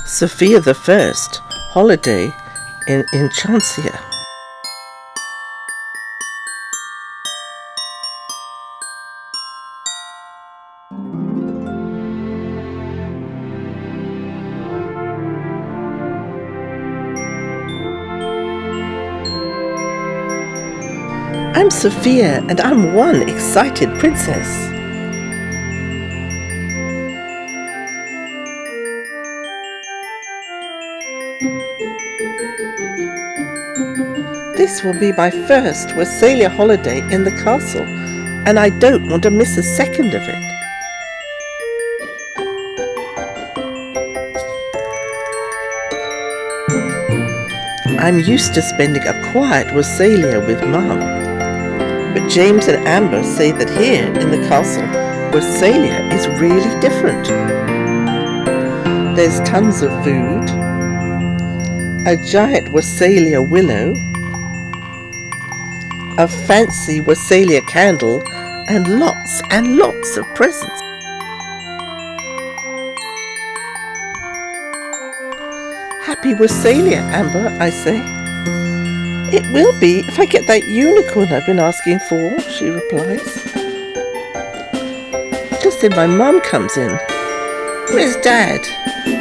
Sofia the First, holiday in Enchancia. I'm Sofia, and I'm one excited princess. This will be my first Wassalia holiday in the castle, and I don't want to miss a second of it. I'm used to spending a quiet Wassalia with Mum, but James and Amber say that here in the castle, Wassalia is really different. There's tons of food, a giant Wassalia willow, a fancy Wassalia candle, and lots of presents. Happy Wassalia, Amber, I say. It will be if I get that unicorn I've been asking for, she replies. Just then my mum comes in. Where's Dad?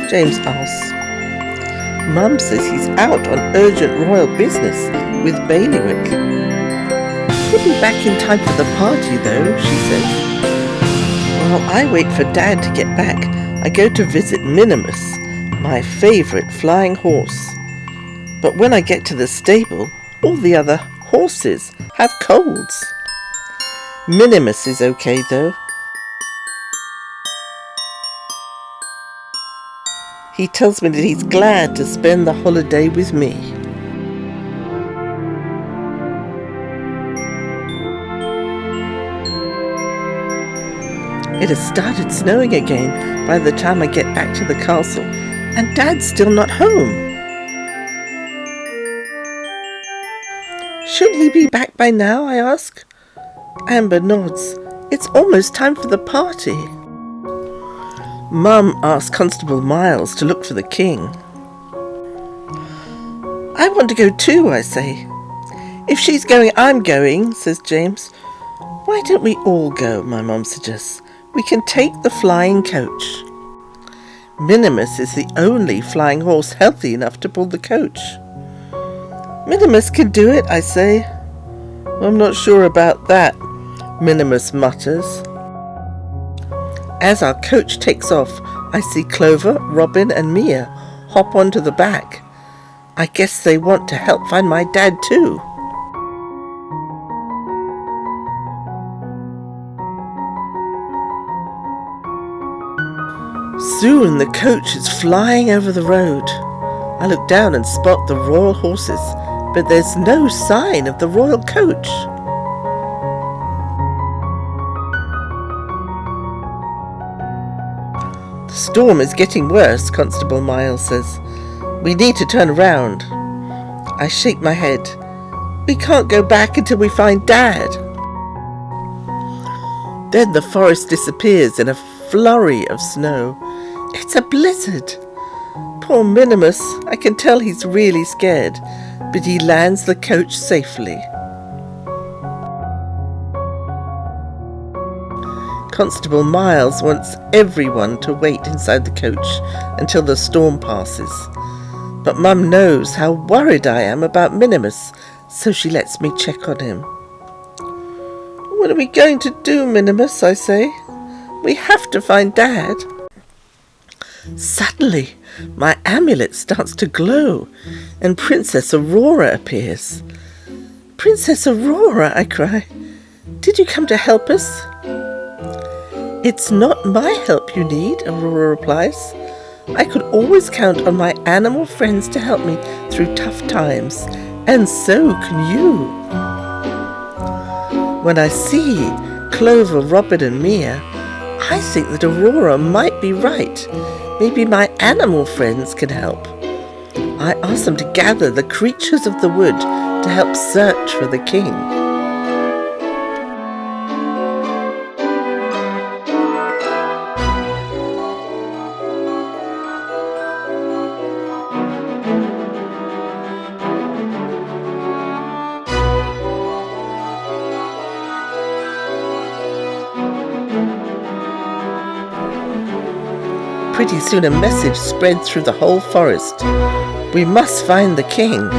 James asks. Mum says he's out on urgent royal business with bailiwick. He'll be back in time for the party though, she says. While I wait for Dad to get back, I go to visit Minimus, my favourite flying horse. But when I get to the stable, all the other horses have colds. Minimus is okay though. He tells me that he's glad to spend the holiday with me. It has started snowing again by the time I get back to the castle, and Dad's still not home. Shouldn't he be back by now, I ask? Amber nods. It's almost time for the party. Mum asks Constable Miles to look for the king. I want to go too, I say. If she's going, I'm going, says James. Why don't we all go, my mum suggests. We can take the flying coach. Minimus is the only flying horse healthy enough to pull the coach. Minimus can do it, I say. I'm not sure about that, Minimus mutters. As our coach takes off, I see Clover, Robin and Mia hop onto the back. I guess they want to help find my dad too. Soon the coach is flying over the road. I look down and spot the royal horses, but there's no sign of the royal coach. The storm is getting worse, Constable Miles says. We need to turn around. I shake my head. We can't go back until we find Dad. Then the forest disappears in a flurry of snow. It's a blizzard. Poor Minimus, I can tell he's really scared, but he lands the coach safely. Constable Miles wants everyone to wait inside the coach until the storm passes. But Mum knows how worried I am about Minimus, so she lets me check on him. What are we going to do, Minimus? I say. We have to find Dad. Suddenly, my amulet starts to glow, and Princess Aurora appears. Princess Aurora, I cry. Did you come to help us? It's not my help you need, Aurora replies. I could always count on my animal friends to help me through tough times, and so can you. When I see Clover, Robin and Mia, I think that Aurora might be right. Maybe my animal friends can help. I ask them to gather the creatures of the wood to help search for the king. pretty soon a message spread through the whole forest. We must find the king.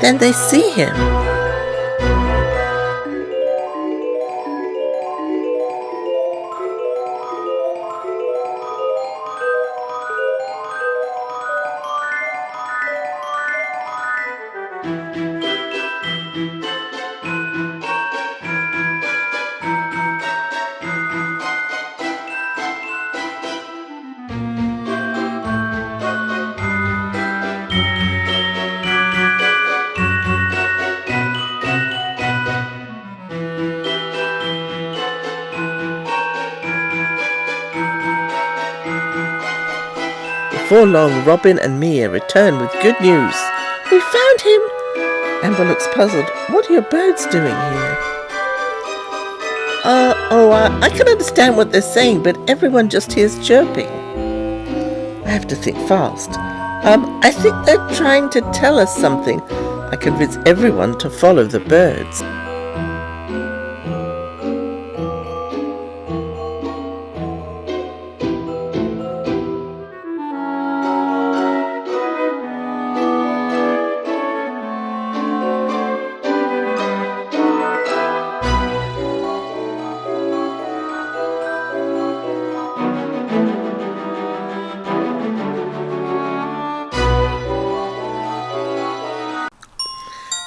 Then they see him. Before long, Robin and Mia return with good news. We found him! Amber looks puzzled. What are your birds doing here? I can understand what they're saying, but everyone just hears chirping. I have to think fast. I think they're trying to tell us something. I convince everyone to follow the birds.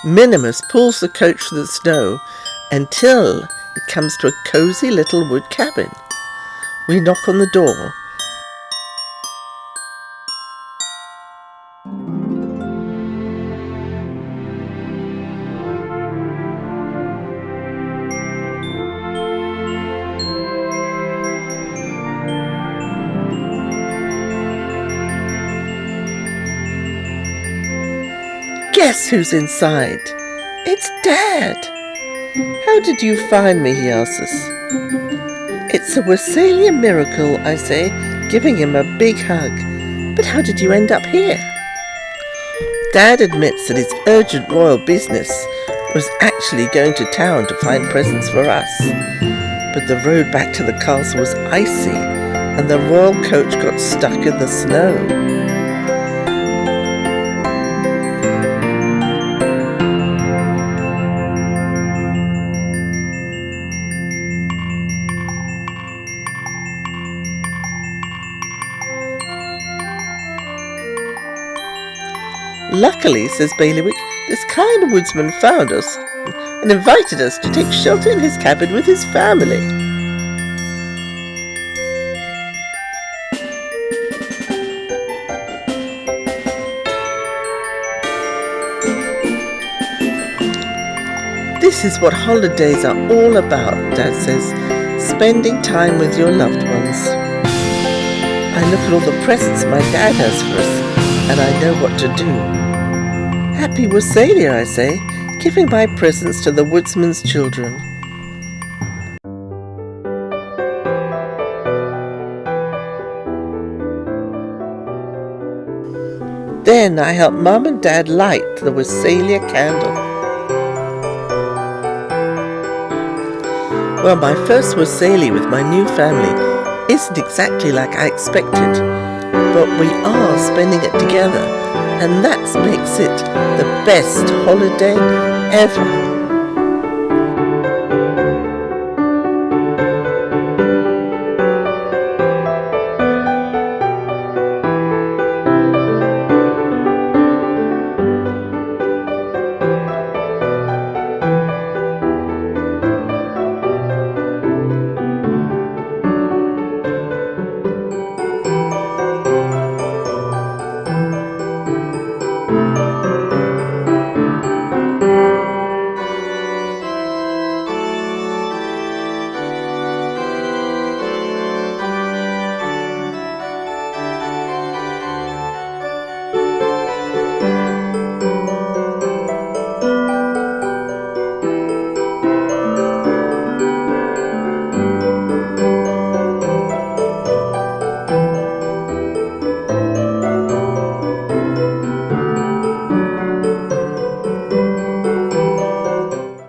Minimus pulls the coach through the snow until it comes to a cosy little wood cabin. We knock on the door. Guess who's inside? It's Dad. How did you find me, he asks us. It's a Wassalia miracle, I say, giving him a big hug. But how did you end up here? Dad admits that his urgent royal business was actually going to town to find presents for us. But the road back to the castle was icy and the royal coach got stuck in the snow. Luckily, says Bailiwick, this kind woodsman found us and invited us to take shelter in his cabin with his family. This is what holidays are all about, Dad says, spending time with your loved ones. I look at all the presents my dad has for us, and I know what to do. Happy Wassalia, I say, giving my presents to the woodsman's children. Then I help Mum and Dad light the Wassalia candle. Well, my first Wassalia with my new family isn't exactly like I expected, but we are spending it together. And that makes it the best holiday ever.